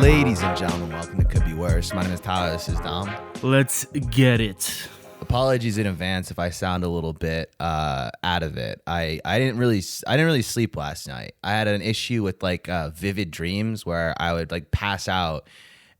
Ladies and gentlemen, welcome to Could Be Worse. My name is Tyler. This is Dom. Let's get it. Apologies in advance if I sound a little bit out of it. I didn't really sleep last night. I had an issue with like vivid dreams where I would like pass out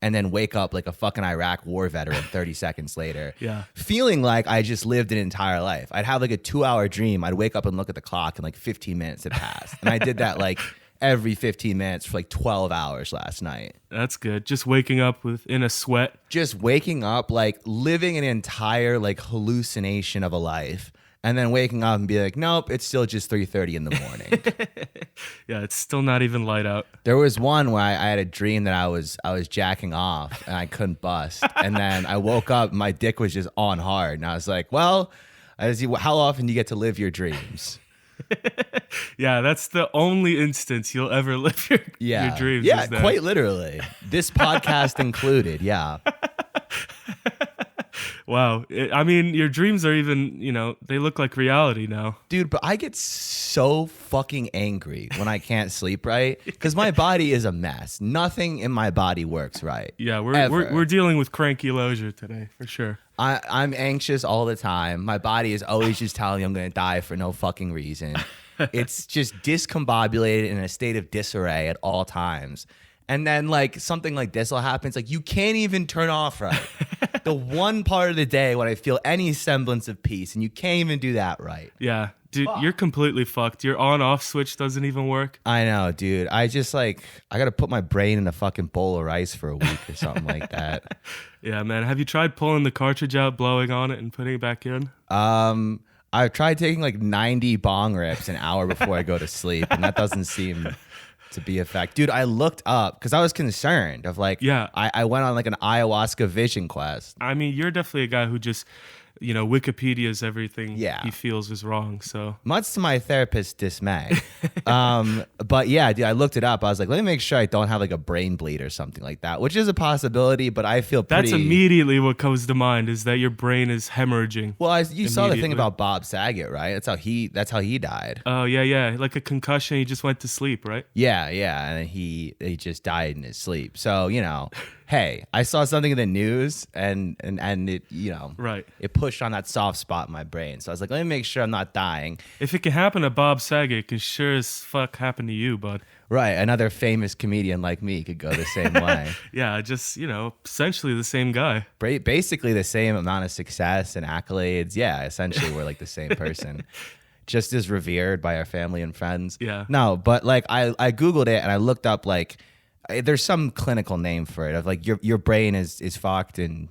and then wake up like a fucking Iraq war veteran 30 seconds later. Yeah. Feeling like I just lived an entire life. I'd have like a 2-hour dream. I'd wake up and look at the clock and like 15 minutes had passed. And I did that like every 15 minutes for like 12 hours last night. That's good. Just waking up in a sweat. Just waking up, like living an entire like hallucination of a life, and then waking up and be like, nope, it's still just 3:30 in the morning. Yeah, it's still not even light out. There was one where I had a dream that I was jacking off and I couldn't bust, and then I woke up, my dick was just on hard, and I was like, well, how often do you get to live your dreams? Yeah, that's the only instance you'll ever live your dreams. Yeah, quite literally. This podcast included, yeah. Wow. I mean, your dreams are even, they look like reality now. Dude, but I get so fucking angry when I can't sleep right because my body is a mess. Nothing in my body works right. Yeah, we're dealing with cranky leisure today, for sure. I'm anxious all the time. My body is always just telling me I'm going to die for no fucking reason. It's just discombobulated in a state of disarray at all times. And then like something like this will happen. It's like you can't even turn off right. The one part of the day when I feel any semblance of peace, and you can't even do that right. Yeah. Dude, you're completely fucked. Your on-off switch doesn't even work. I know, dude. I just I got to put my brain in a fucking bowl of rice for a week or something like that. Yeah, man. Have you tried pulling the cartridge out, blowing on it, and putting it back in? I've tried taking like 90 bong rips an hour before I go to sleep, and that doesn't seem to be a fact. Dude, I looked up because I was concerned of like, yeah. I went on like an ayahuasca vision quest. I mean, you're definitely a guy who just, Wikipedia's everything he feels is wrong. So much to my therapist's dismay. But yeah, dude, I looked it up. I was like, let me make sure I don't have like a brain bleed or something like that, which is a possibility, but I feel pretty... That's immediately what comes to mind is that your brain is hemorrhaging. Well, you saw the thing about Bob Saget, right? That's how he died. Oh, yeah. Like a concussion, he just went to sleep, right? Yeah. And he just died in his sleep. So, hey, I saw something in the news and it, right. It pushed on that soft spot in my brain. So I was like, let me make sure I'm not dying. If it can happen to Bob Saget, it can sure as fuck happen to you, bud. Right. Another famous comedian like me could go the same way. Yeah, just, essentially the same guy. Basically the same amount of success and accolades. Yeah, essentially we're like the same person. Just as revered by our family and friends. Yeah. No, but like I Googled it and I looked up like, there's some clinical name for it of like your brain is fucked and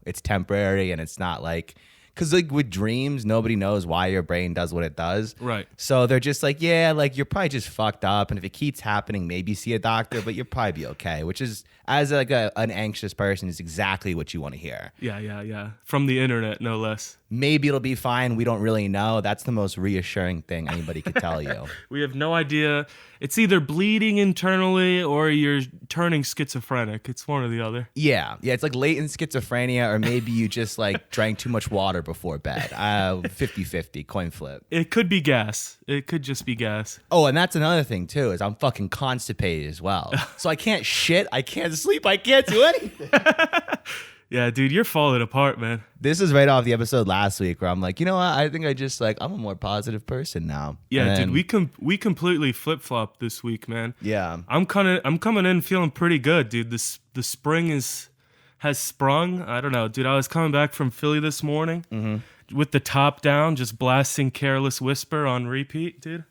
it's temporary and it's not like, because like with dreams nobody knows why your brain does what it does, right? So they're just like, yeah, like you're probably just fucked up, and if it keeps happening maybe see a doctor, but you'll probably be okay, which is, as like an anxious person, is exactly what you want to hear. Yeah from the internet, no less. Maybe it'll be fine, we don't really know. That's the most reassuring thing anybody could tell you. We have no idea. It's either bleeding internally or you're turning schizophrenic. It's one or the other. Yeah, it's like latent schizophrenia, or maybe you just like drank too much water before bed. 50-50, coin flip. It could be gas. It could just be gas. Oh, and that's another thing too, is I'm fucking constipated as well. So I can't shit, I can't sleep, I can't do anything. Yeah, dude, you're falling apart, man. This is right off the episode last week where I'm like, you know what? I think I just like, I'm a more positive person now. Yeah, dude, we completely flip-flopped this week, man. Yeah. I'm coming in feeling pretty good, dude. The spring has sprung. I don't know, dude. I was coming back from Philly this morning with the top down, just blasting Careless Whisper on repeat, dude.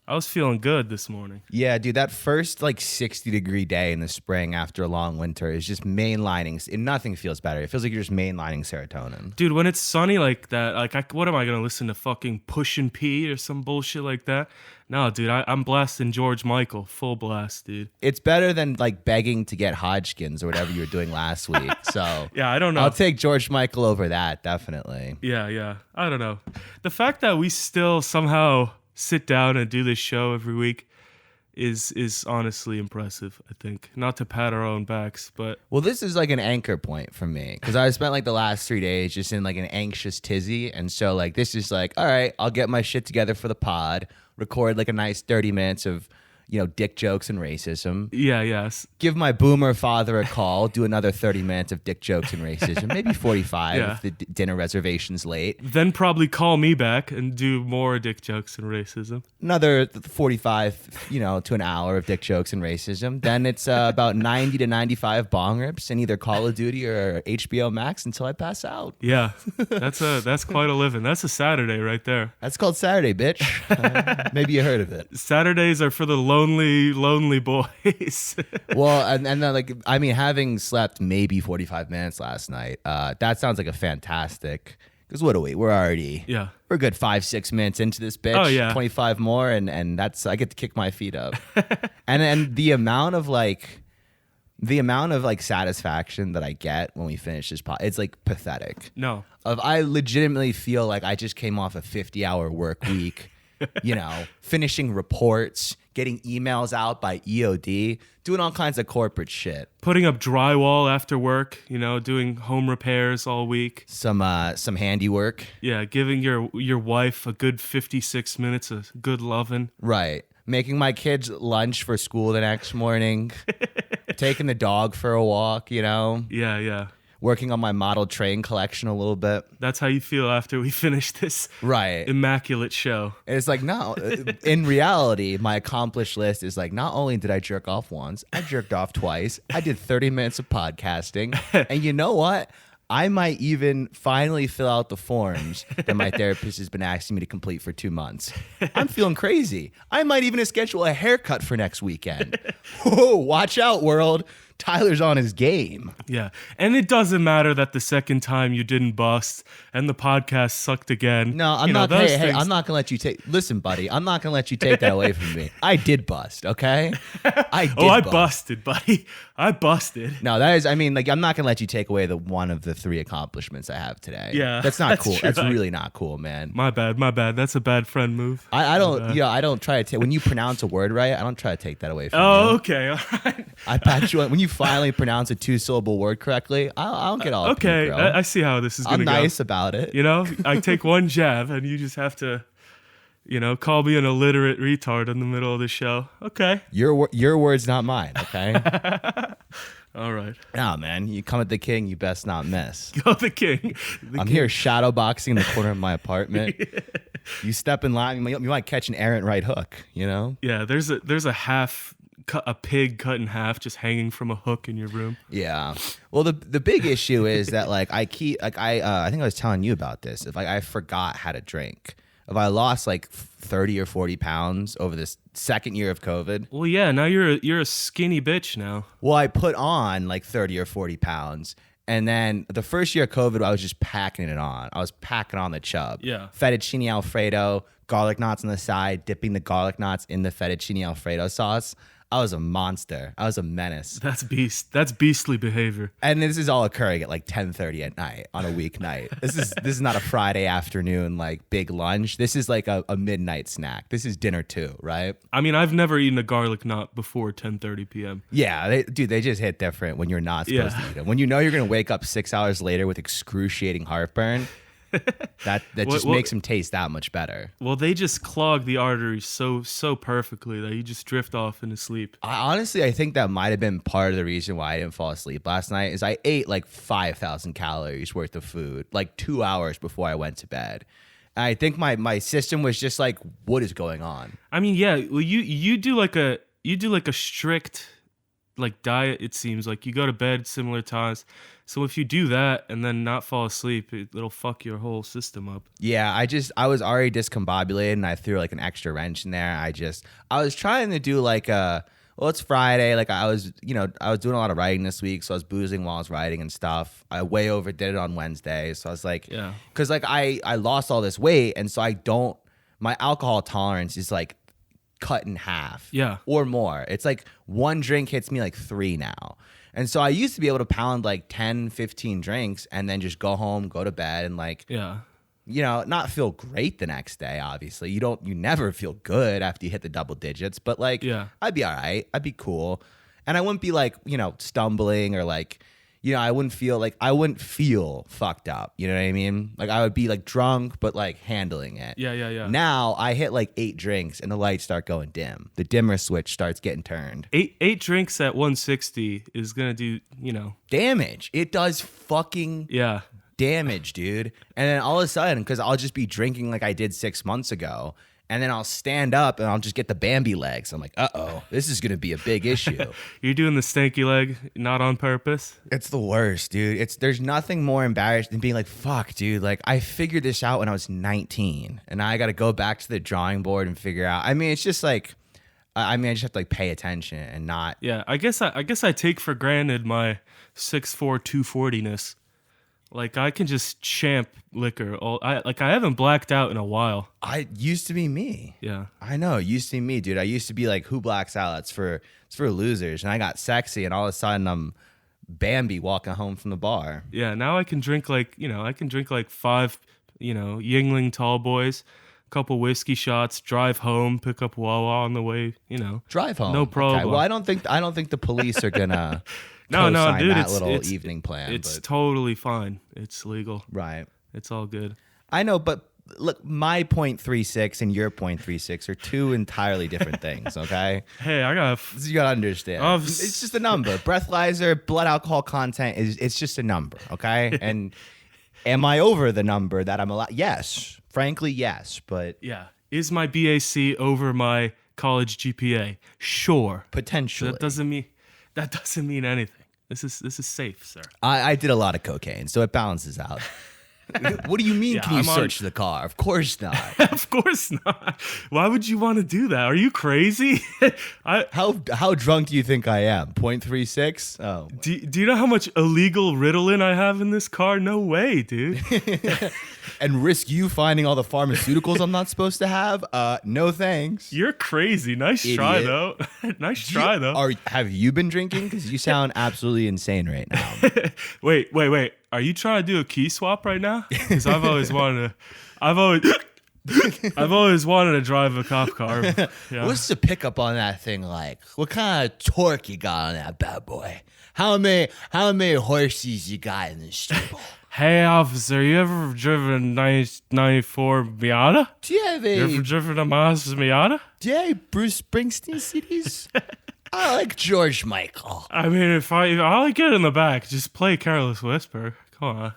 I was feeling good this morning. Yeah, dude, that first like 60-degree day in the spring after a long winter is just mainlining. And nothing feels better. It feels like you're just mainlining serotonin. Dude, when it's sunny like that, what am I going to listen to, fucking Push and Pee or some bullshit like that? No, dude, I'm blasting George Michael, full blast, dude. It's better than like begging to get Hodgkin's or whatever you were doing last week. So yeah, I don't know. I'll take George Michael over that, definitely. Yeah, I don't know. The fact that we still somehow sit down and do this show every week is honestly impressive, I think. Not to pat our own backs, but Well, this is like an anchor point for me because I spent like the last 3 days just in like an anxious tizzy. And so like this is like, all right, I'll get my shit together for the pod, record like a nice 30 minutes of, dick jokes and racism. yes. Give my boomer father a call, do another 30 minutes of dick jokes and racism, maybe 45 if the dinner reservation's late. Then probably call me back and do more dick jokes and racism. Another 45, to an hour of dick jokes and racism. Then it's about 90 to 95 bong rips in either Call of Duty or HBO Max until I pass out. Yeah, that's quite a living. That's a Saturday right there. That's called Saturday, bitch. Maybe you heard of it. Saturdays are for the lonely boys. Well, and then having slept maybe 45 minutes last night, that sounds like a fantastic. Because what are we? We're already we're a good 5-6 minutes into this bitch. Oh, yeah. 25 more, and that's I get to kick my feet up. and the amount of satisfaction that I get when we finish this pod, it's like pathetic. No. I legitimately feel like I just came off a 50-hour work week. Finishing reports, getting emails out by EOD, doing all kinds of corporate shit. Putting up drywall after work, doing home repairs all week. Some handiwork. Yeah, giving your wife a good 56 minutes of good loving. Right. Making my kids lunch for school the next morning. Taking the dog for a walk, Yeah. Working on my model train collection a little bit. That's how you feel after we finish this immaculate show. And it's like, no, in reality, my accomplished list is like, not only did I jerk off once, I jerked off twice. I did 30 minutes of podcasting. And you know what? I might even finally fill out the forms that my therapist has been asking me to complete for 2 months. I'm feeling crazy. I might even schedule a haircut for next weekend. Whoa, watch out, world. Tyler's on his game. Yeah. And it doesn't matter that the second time you didn't bust and the podcast sucked again. No, I'm not. Hey, I'm not going to let you take. Listen, buddy, I'm not going to let you take that away from me. I did bust, okay? I busted, buddy. I busted. No, that is, I'm not going to let you take away the one of the 3 accomplishments I have today. Yeah. That's not cool. True. That's really not cool, man. My bad. That's a bad friend move. I don't try to take, when you pronounce a word right, I don't try to take that away from you. Oh, okay. All right. I pat you on, when you finally pronounce a 2-syllable word correctly, I don't get all okay. Pink, bro. I see how this is going to go. I'm nice about it. I take one jab and you just have to, call me an illiterate retard in the middle of the show. Okay. Your words, not mine. Okay. All right. Nah, man. You come at the king, you best not miss. Go the king. I'm here shadow boxing in the corner of my apartment. You step in line, you might catch an errant right hook. Yeah. There's a pig cut in half just hanging from a hook in your room. Yeah. Well, the big issue is that I think I was telling you about this. If I forgot how to drink. If I lost 30 or 40 pounds over this second year of COVID. Well, yeah, now you're a skinny bitch now. Well, I put on 30 or 40 pounds. And then the first year of COVID, I was just packing it on. I was packing on the chub. Yeah. Fettuccine Alfredo, garlic knots on the side, dipping the garlic knots in the fettuccine Alfredo sauce. I was a monster. I was a menace. That's beastly behavior. And this is all occurring at 10:30 at night on a weeknight. This is not a Friday afternoon big lunch. This is a midnight snack. This is dinner too, right? I've never eaten a garlic knot before 10:30 p.m. Yeah, they just hit different when you're not supposed to eat them. When you know you're gonna wake up 6 hours later with excruciating heartburn. That just makes them taste that much better. Well, they just clog the arteries so perfectly that you just drift off into sleep. I think that might have been part of the reason why I didn't fall asleep last night is I ate 5,000 calories worth of food 2 hours before I went to bed. And I think my system was just what is going on? Yeah, well you do a strict diet. It seems like you go to bed similar times. So if you do that and then not fall asleep, it'll fuck your whole system up. Yeah, I was already discombobulated and I threw an extra wrench in there. I was trying to do it's Friday. I was doing a lot of writing this week, so I was boozing while I was writing and stuff. I way overdid it on Wednesday, so I was because I lost all this weight, and so my alcohol tolerance is cut in half, or more. It's one drink hits me 3 now. And so I used to be able to pound 10, 15 drinks and then just go home, go to bed, and not feel great the next day. Obviously, you never feel good after you hit the double digits, but like, I'd be all right. I'd be cool. And I wouldn't be like, stumbling or like, I wouldn't feel fucked up. You know what I mean? Like I would be like drunk, but like handling it. Yeah. Now I hit like 8 drinks and the lights start going dim. The dimmer switch starts getting turned. Eight drinks at 160 is going to do, damage. It does fucking damage, dude. And then all of a sudden, because I'll just be drinking like I did 6 months ago, and then I'll stand up and I'll just get the Bambi legs. I'm like, uh-oh, this is going to be a big issue. You're doing the stanky leg, not on purpose? It's the worst, dude. There's nothing more embarrassing than being like, fuck, dude. Like, I figured this out when I was 19, and now I got to go back to the drawing board and figure out. I mean, it's just like, I just have to like pay attention and not. Yeah, I guess I take for granted my 6'4", 240-ness. Like I can just champ liquor. I haven't blacked out in a while. I used to be me. Yeah, I know. It used to be me, dude. I used to be like, who blacks out? It's for losers. And I got sexy, and all of a sudden I'm Bambi walking home from the bar. Yeah. Now I can drink like 5, Yingling tall boys, a couple whiskey shots, drive home, pick up Wawa on the way. Drive home. No problem. Okay. Well, I don't think the police are gonna. No, dude, that it's little evening plan. It's totally fine. It's legal. Right. It's all good. I know, but look, my 0.36 and your 0.36 are two entirely different things, okay? Hey, you gotta understand. It's just a number. Breathalyzer, blood alcohol content it's just a number, okay? And am I over the number that I'm allowed? Yes. Frankly, yes, but yeah. Is my BAC over my college GPA? Sure. Potentially. That doesn't mean anything. This is safe, sir. I did a lot of cocaine, so it balances out. What do you mean? Can you search the car? Of course not. Of course not. Why would you want to do that? Are you crazy? How drunk do you think I am? 0.36? Oh. Do you know how much illegal Ritalin I have in this car? No way, dude. And risk you finding all the pharmaceuticals I'm not supposed to have? No thanks. You're crazy. Nice try, though. Have you been drinking? Because you sound absolutely insane right now. Wait. Are you trying to do a key swap right now? Because I've always wanted to drive a cop car. Yeah. What's the pickup on that thing like? What kind of torque you got on that bad boy? How many horses you got in the stable? Hey, officer, you ever driven a 94 Miata? Do you have You ever driven a Mazda Miata? Do you have Bruce Springsteen CDs? I like George Michael. I mean, if I'll get in the back, just play Careless Whisper. Come on.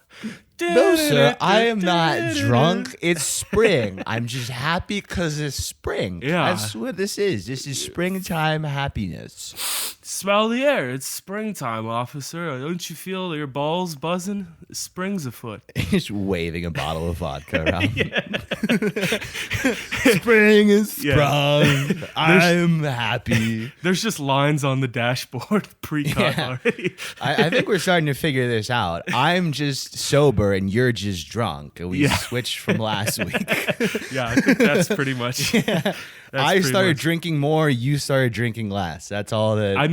No, sir, I am not drunk. It's spring. I'm just happy because it's spring. Yeah. That's what this is. This is springtime happiness. Smell the air. It's springtime, officer. Don't you feel your balls buzzing? Spring's afoot. He's waving a bottle of vodka around. Spring is sprung. I'm happy. There's just lines on the dashboard pre-cut already. I think we're starting to figure this out. I'm just sober and you're just drunk. And we switched from last week. Yeah, I think that's pretty much. I started drinking more. You started drinking less. That's all that. I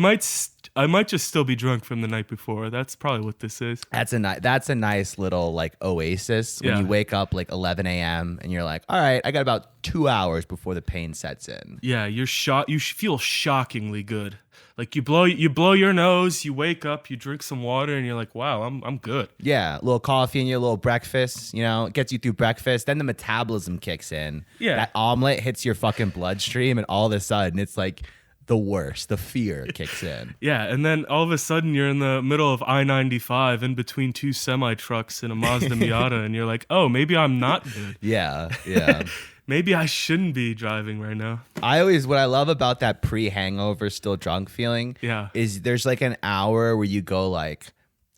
might just still be drunk from the night before. That's probably what this is. That's a nice little like oasis when you wake up like 11 a.m. and you're like, all right, I got about 2 hours before the pain sets in. Yeah, you feel shockingly good. Like you blow your nose, you wake up, you drink some water, and you're like, wow, I'm good. Yeah, a little coffee and your little breakfast, it gets you through breakfast. Then the metabolism kicks in. Yeah. That omelet hits your fucking bloodstream, and all of a sudden it's like the worst. The fear kicks in. Yeah, and then all of a sudden you're in the middle of I-95 in between two semi-trucks in a Mazda Miata, and you're like, oh, maybe I'm not good. Yeah. Maybe I shouldn't be driving right now. What I love about that pre-hangover still drunk feeling is there's like an hour where you go like,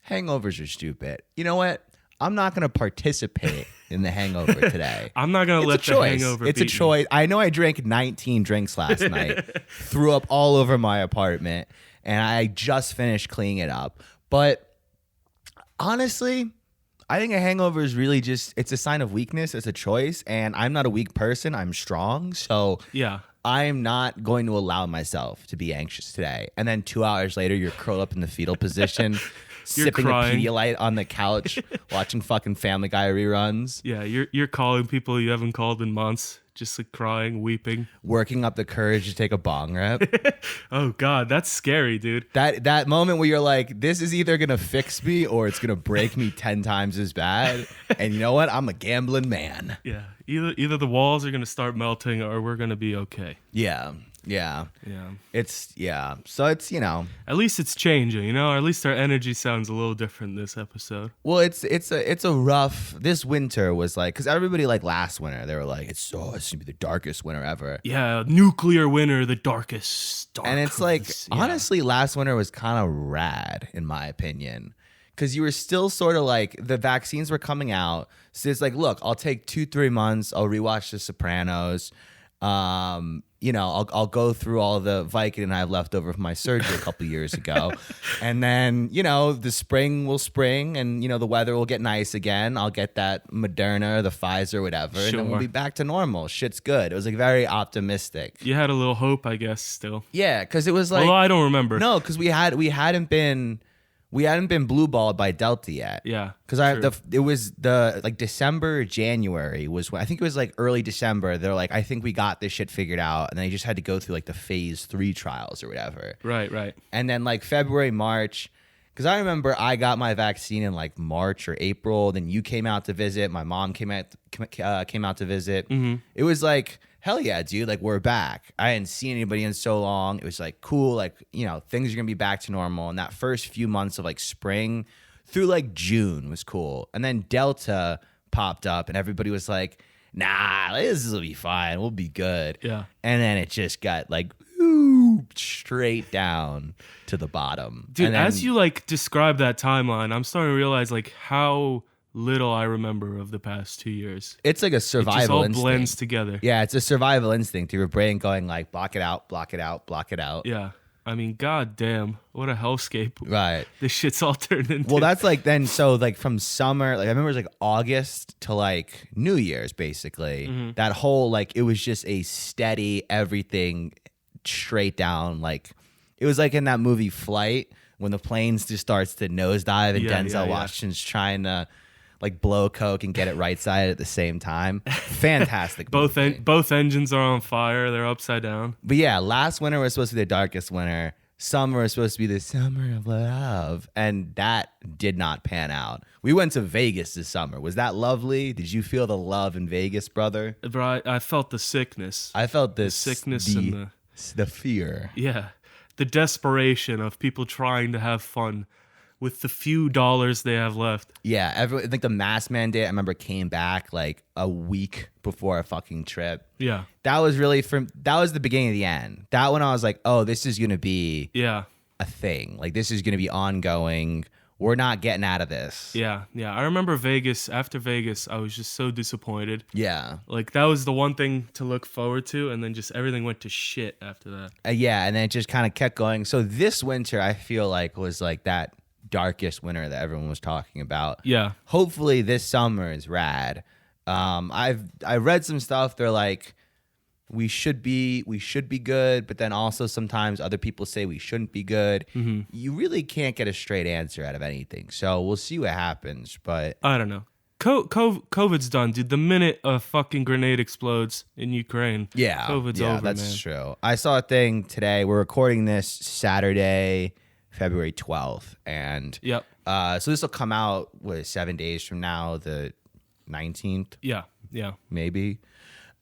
hangovers are stupid. You know what? I'm not going to participate in the hangover today. I'm not going to let the hangover It's a choice. I know I drank 19 drinks last night, threw up all over my apartment, and I just finished cleaning it up. But honestly, I think a hangover is really it's a sign of weakness. It's a choice. And I'm not a weak person. I'm strong. So I'm not going to allow myself to be anxious today. And then 2 hours later, you're curled up in the fetal position, sipping a crying. Pedialyte on the couch, watching fucking Family Guy reruns. Yeah, you're calling people you haven't called in months, just like crying, weeping. Working up the courage to take a bong rip. Oh God, that's scary, dude. That moment where you're like, this is either gonna fix me or it's gonna break me 10 times as bad. And you know what? I'm a gambling man. Yeah, either the walls are gonna start melting or we're gonna be okay. Yeah. So it's, At least it's changing, or at least our energy sounds a little different this episode. well, it's a rough. This winter was like, because everybody like last winter, they were like, it's gonna be the darkest winter ever. Yeah, nuclear winter, the darkest. And it's like, Yeah. honestly, last winter was kind of rad, in my opinion. Because you were still sort of like, the vaccines were coming out. So it's like, look, I'll take 2-3 months. I'll rewatch The Sopranos. I'll go through all the Vicodin I have left over from my surgery a couple years ago. And then, the spring will spring and, the weather will get nice again. I'll get that Moderna, the Pfizer, whatever. And then we'll be back to normal. Shit's good. It was like very optimistic. You had a little hope, I guess, still. Yeah, because it was like... Well, I don't remember. No, because we hadn't been blue balled by Delta yet. Yeah, because it was the like December, January was when I think it was like early December. They're like, I think we got this shit figured out, and they just had to go through like the phase 3 trials or whatever. Right. And then like February, March, because I remember I got my vaccine in like March or April. Then you came out to visit. My mom came out to visit. Mm-hmm. It was like, hell yeah, dude, like we're back. I hadn't seen anybody in so long. It was like cool, like, things are gonna be back to normal. And that first few months of like spring through like June was cool. And then Delta popped up and everybody was like, nah, this will be fine. We'll be good. Yeah. And then it just got like straight down to the bottom. Dude, and then, as you like describe that timeline, I'm starting to realize like how little I remember of the past 2 years. it's like a It survival just all instinct. blends together. Yeah, it's a survival instinct. Your brain going like, block it out, block it out, block it out. Yeah. I mean, god damn, what a hellscape. Right. This shit's all turned into. Well, that's like then. So like from summer, like I remember it was like August to like New Year's, basically. Mm-hmm. That whole like it was just a steady everything straight down. Like it was like in that movie Flight when the planes just starts to nosedive and Denzel Washington's trying to like blow coke and get it right side at the same time. Fantastic. both engines are on fire. They're upside down. But yeah, last winter was supposed to be the darkest winter. Summer was supposed to be the summer of love. And that did not pan out. We went to Vegas this summer. Was that lovely? Did you feel the love in Vegas, brother? Bro, I felt the sickness. I felt The sickness and the fear. yeah, the desperation of people trying to have fun with the few dollars they have left. Yeah, I think the mask mandate, I remember, came back like a week before a fucking trip. Yeah. That was the beginning of the end. That one I was like, oh, this is going to be Yeah. a thing. Like, this is going to be ongoing. We're not getting out of this. Yeah. I remember Vegas. After Vegas, I was just so disappointed. Yeah. Like, that was the one thing to look forward to, and then just everything went to shit after that. Yeah, and then it just kind of kept going. So this winter, I feel like, was like that darkest winter that everyone was talking about. Yeah. Hopefully this summer is rad. I read some stuff. They're like, we should be good, but then also sometimes other people say we shouldn't be good. Mm-hmm. You really can't get a straight answer out of anything. So we'll see what happens. But I don't know. COVID's done, dude. The minute a fucking grenade explodes in Ukraine, COVID's over, that's man. true. I saw a thing today. We're recording this Saturday, February 12th. And Yep. so this will come out, 7 days from now, the 19th? Yeah. Maybe.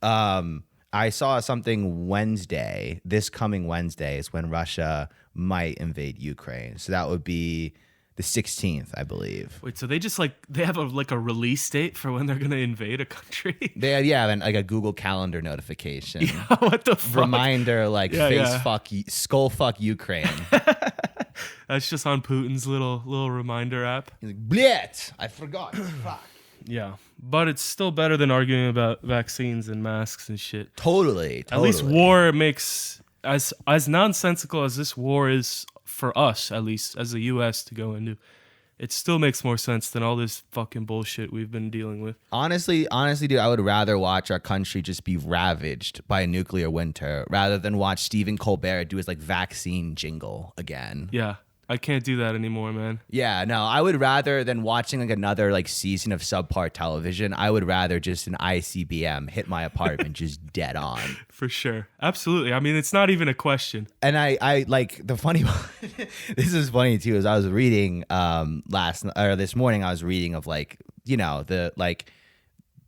I saw something Wednesday. This coming Wednesday is when Russia might invade Ukraine. So that would be the 16th, I believe. Wait, so they just they have a release date for when they're gonna invade a country? They have like a Google Calendar notification. Yeah, what the fuck? Reminder, skull fuck Ukraine. That's just on Putin's little reminder app. He's like, blitz, I forgot. Fuck. Yeah, but it's still better than arguing about vaccines and masks and shit. Totally. At least war makes, as nonsensical as this war is for us, at least as the U.S. to go into, it still makes more sense than all this fucking bullshit we've been dealing with. Honestly, dude, I would rather watch our country just be ravaged by a nuclear winter rather than watch Stephen Colbert do his vaccine jingle again. Yeah. I can't do that anymore, man. Yeah, no, I would rather than watching like another like season of subpar television, I would rather just an ICBM hit my apartment just dead on. For sure. Absolutely. I mean, it's not even a question. And I like the funny this is funny too, is I was reading this morning I was reading of like, you know, the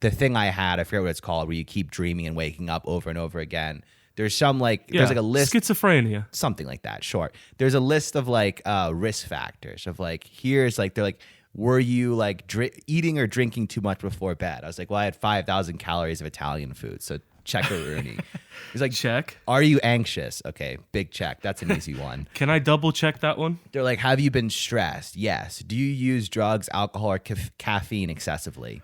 thing I had, I forget what it's called, where you keep dreaming and waking up over and over again. There's some there's like a list. Schizophrenia. Something like that, sure. There's a list of like risk factors of like, here's like, they're like, were you like eating or drinking too much before bed? I was like, well, I had 5,000 calories of Italian food. So check or Rooney. He's like, check. Are you anxious? Okay, big check. That's an easy one. Can I double check that one? They're like, have you been stressed? Yes. Do you use drugs, alcohol, or caffeine excessively?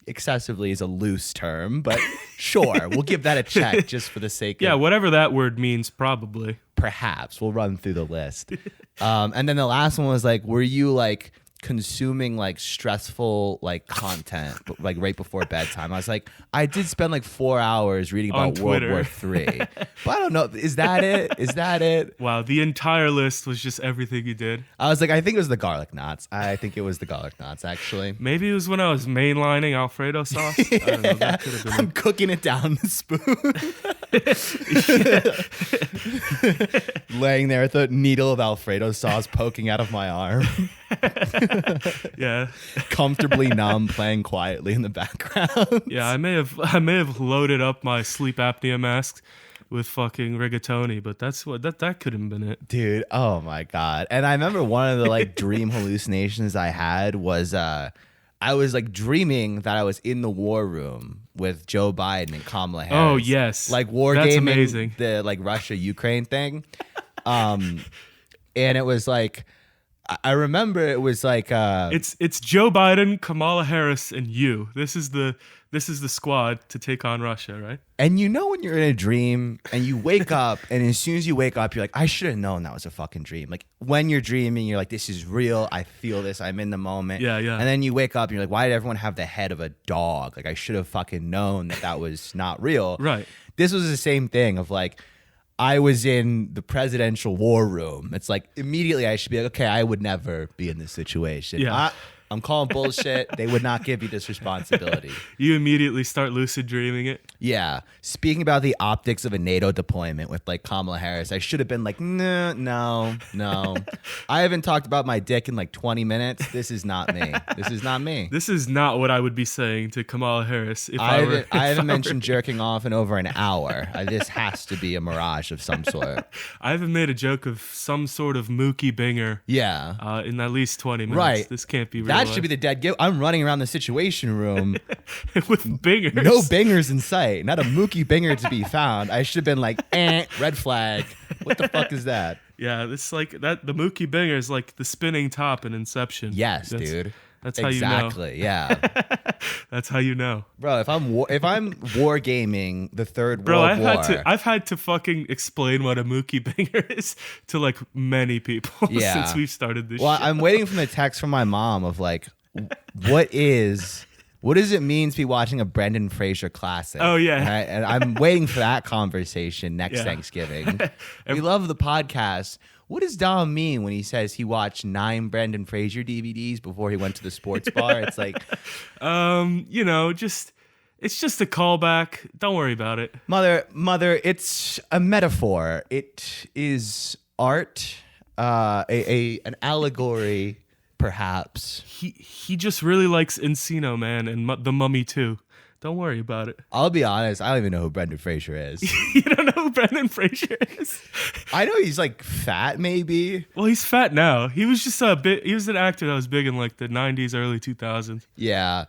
Excessively is a loose term, but sure, we'll give that a check just for the sake of... Yeah, whatever that word means, probably. Perhaps. We'll run through the list. And then the last one was like, were you like consuming like stressful like content like right before bedtime? I was like, I did spend like 4 hours reading about World War III. But I don't know. Is that it? Is that it? Wow, the entire list was just everything you did. I was like, I think it was the garlic knots. I think it was the garlic knots, actually. Maybe it was when I was mainlining Alfredo sauce. I don't know. That could have been. I'm cooking it down the spoon. Laying there with a needle of Alfredo sauce poking out of my arm. Yeah. Comfortably numb, playing quietly in the background. Yeah, I may have loaded up my sleep apnea mask with fucking rigatoni, but that's what that could have been it. Dude, oh my God. And I remember one of the like dream hallucinations I had was I was like dreaming that I was in the war room with Joe Biden and Kamala Harris. Oh yes. Like war That's gaming, amazing. the like Russia-Ukraine thing. And it was like, I remember it was like it's Joe Biden, Kamala Harris, and you. This is the squad to take on Russia, right? And you know when you're in a dream and you wake up, and as soon as you wake up, you're like, I should have known that was a fucking dream. Like when you're dreaming, you're like, this is real. I feel this. I'm in the moment. Yeah, yeah. And then you wake up and you're like, why did everyone have the head of a dog? Like I should have fucking known that was not real. Right. This was the same thing of like, I was in the presidential war room. It's like immediately I should be like, okay, I would never be in this situation. Yeah. I'm calling bullshit. They would not give you this responsibility. You immediately start lucid dreaming it. Yeah. Speaking about the optics of a NATO deployment with like Kamala Harris, I should have been like, no. I haven't talked about my dick in like 20 minutes. This is not me. This is not me. This is not what I would be saying to Kamala Harris if I haven't mentioned jerking off in over an hour. This has to be a mirage of some sort. I haven't made a joke of some sort of Mookie Banger. Yeah. In at least 20 minutes. Right. This can't be real. That should be the dead gift. I'm running around the situation room with bingers. No bangers in sight. Not a Mookie Banger to be found. I should have been like, red flag. What the fuck is that? Yeah, it's like that. The Mookie Banger is like the spinning top in Inception. Yes, dude. That's how you know. Exactly. Yeah. That's how you know, bro. If I'm war gaming the third bro, World War, I've had to fucking explain what a Mookie Banger is to like many people since we've started this. Well, show. I'm waiting for the text from my mom of like, what does it mean to be watching a Brendan Fraser classic? Oh yeah, right? And I'm waiting for that conversation next Thanksgiving. We love the podcast. What does Dom mean when he says he watched 9 Brendan Fraser DVDs before he went to the sports bar? It's like, it's just a callback. Don't worry about it. Mother, it's a metaphor. It is art, an allegory, perhaps. He just really likes Encino Man and the Mummy too. Don't worry about it. I'll be honest. I don't even know who Brendan Fraser is. You don't know who Brendan Fraser is? I know he's like fat, maybe. Well, he's fat now. He was just he was an actor that was big in like the 90s, early 2000s. Yeah.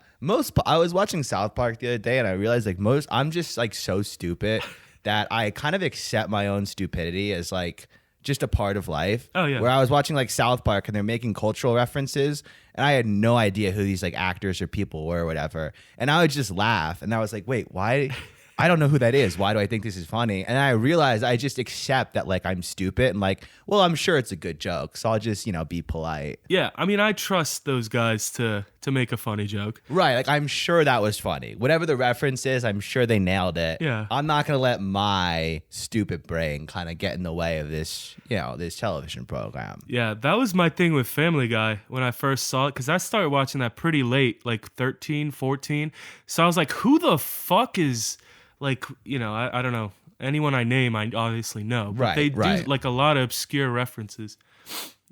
I was watching South Park the other day and I realized like I'm just like so stupid that I kind of accept my own stupidity as like just a part of life. Oh yeah. Where I was watching like South Park and they're making cultural references and I had no idea who these like actors or people were or whatever. And I would just laugh and I was like, wait, why? I don't know who that is. Why do I think this is funny? And I realize I just accept that like I'm stupid and like, well, I'm sure it's a good joke. So I'll just, be polite. Yeah, I mean, I trust those guys to make a funny joke. Right. Like I'm sure that was funny. Whatever the reference is, I'm sure they nailed it. Yeah. I'm not going to let my stupid brain kind of get in the way of this, this television program. Yeah, that was my thing with Family Guy when I first saw it, because I started watching that pretty late, like 13, 14. So I was like, who the fuck is, like, I don't know. Anyone I name, I obviously know. But Right, they do right. like a lot of obscure references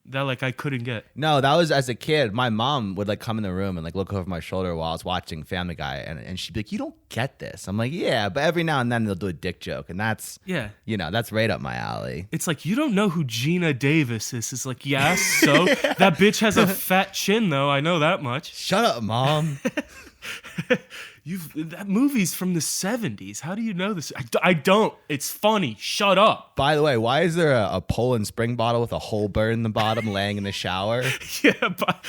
that like I couldn't get. No, that was as a kid. My mom would like come in the room and like look over my shoulder while I was watching Family Guy, and she'd be like, "You don't get this." I'm like, "Yeah," but every now and then they'll do a dick joke, and that's that's right up my alley. It's like, you don't know who Gina Davis is. It's like, yeah, so that bitch has a fat chin though. I know that much. Shut up, Mom. That movie's from the 70s. How do you know this? I don't. It's funny. Shut up. By the way, why is there a Poland Spring bottle with a hole burn in the bottom laying in the shower? Yeah, but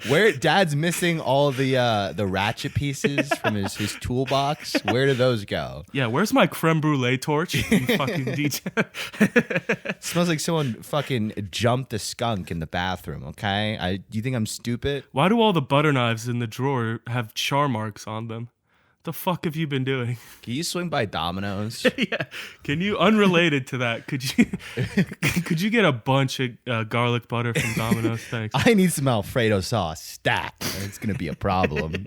Where Dad's missing all the ratchet pieces from his toolbox. Where do those go? Yeah, where's my creme brulee torch? You fucking DJ. Smells like someone fucking jumped a skunk in the bathroom, okay? Do you think I'm stupid? Why do all the butter knives in the drawer have char marks on them? The fuck have you been doing? Can you swing by Domino's? Yeah. Can you, unrelated to that, could you get a bunch of garlic butter from Domino's? Thanks. I need some Alfredo sauce stat. It's going to be a problem.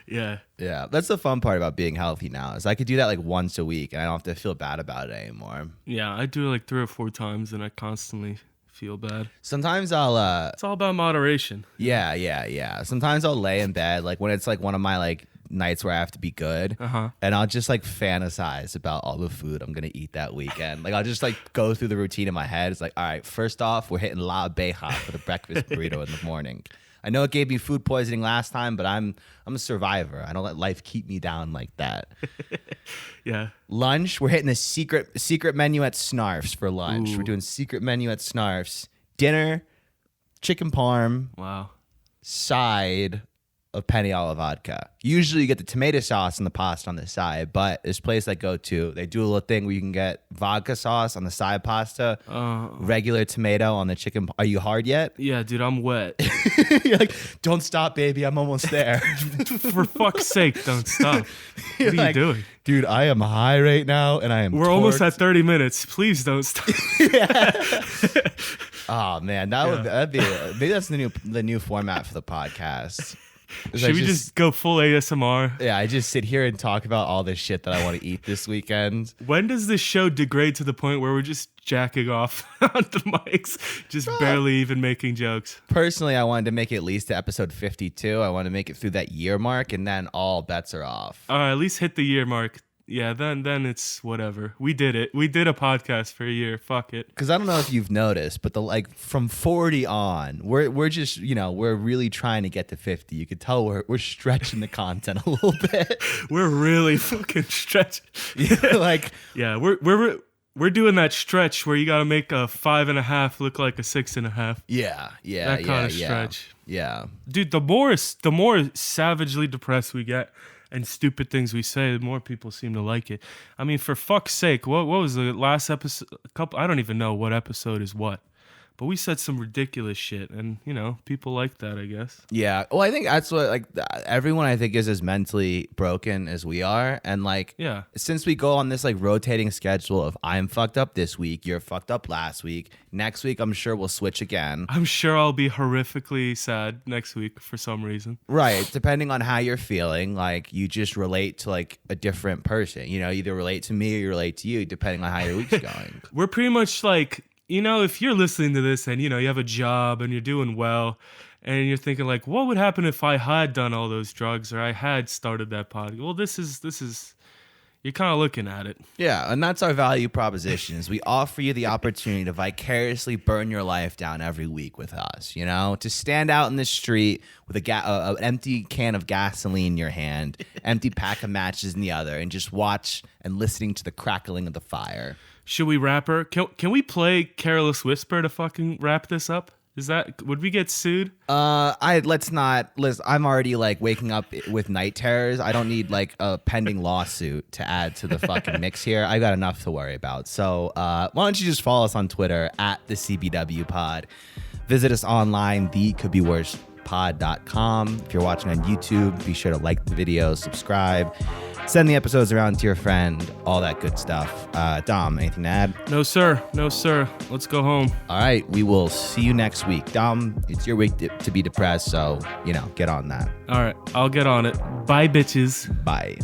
Yeah. Yeah. That's the fun part about being healthy now is I could do that like once a week and I don't have to feel bad about it anymore. Yeah, I do it like 3 or 4 times and I constantly feel bad. Sometimes I'll it's all about moderation. Yeah. Sometimes I'll lay in bed like when it's like one of my like nights where I have to be good, and I'll just like fantasize about all the food I'm gonna eat that weekend. Like I'll just like go through the routine in my head. It's like, all right, first off, we're hitting La Beja for the breakfast burrito in the morning. I know it gave me food poisoning last time, but I'm a survivor. I don't let life keep me down like that. Yeah. Lunch, we're hitting the secret menu at Snarf's for lunch. Ooh. We're doing secret menu at Snarf's. Dinner, chicken parm. Wow. Side of penne alla vodka. Usually you get the tomato sauce and the pasta on the side, but this place I go to, they do a little thing where you can get vodka sauce on the side pasta, regular tomato on the chicken. Are you hard yet? Yeah, dude, I'm wet. You're like, don't stop, baby. I'm almost there. For fuck's sake, don't stop. What are you doing? Dude, I am high right now, and I am We're almost at 30 minutes. Please don't stop. Oh, man. That'd be maybe that's the new format for the podcast. Should we just go full ASMR? Yeah, I just sit here and talk about all this shit that I want to eat this weekend. When does this show degrade to the point where we're just jacking off on the mics, just barely even making jokes? Personally, I wanted to make it at least to episode 52. I want to make it through that year mark, and then all bets are off. All right, at least hit the year mark. Yeah, then it's whatever. We did it. We did a podcast for a year. Fuck it. Because I don't know if you've noticed, but from 40 on, we're just we're really trying to get to 50. You could tell we're stretching the content a little bit. We're really fucking stretching. Yeah, we're doing that stretch where you got to make a 5.5 look like a 6.5. Yeah. That kind of stretch. Yeah, dude. The more savagely depressed we get and stupid things we say, the more people seem to like it. I mean, for fuck's sake, what was the last episode? I don't even know what episode is what. But we said some ridiculous shit, and, people like that, I guess. Yeah. Well, I think that's what, everyone I think is as mentally broken as we are. And, since we go on this, rotating schedule of I'm fucked up this week, you're fucked up last week, next week I'm sure we'll switch again. I'm sure I'll be horrifically sad next week for some reason. Right. Depending on how you're feeling, you just relate to, a different person. Either relate to me or you relate to you, depending on how your week's going. We're pretty much if you're listening to this and, you have a job and you're doing well and you're thinking what would happen if I had done all those drugs or I had started that podcast? Well, this is, you're kind of looking at it. Yeah. And that's our value proposition is we offer you the opportunity to vicariously burn your life down every week with us, to stand out in the street with an empty can of gasoline in your hand, empty pack of matches in the other, and just watch and listening to the crackling of the fire. Should we wrap her? Can we play Careless Whisper to fucking wrap this up? Would we get sued? Let's not. Listen, I'm already like waking up with night terrors. I don't need like a pending lawsuit to add to the fucking mix here. I got enough to worry about. So why don't you just follow us on Twitter at the CBW Pod. Visit us online, thecouldbeworse.pod.com. If you're watching on YouTube, be sure to like the video, subscribe, send the episodes around to your friend, all that good stuff. Dom, anything to add? No, sir. No, sir. Let's go home. All right, we will see you next week. Dom, it's your week to be depressed, so, get on that. All right, I'll get on it. Bye, bitches. Bye.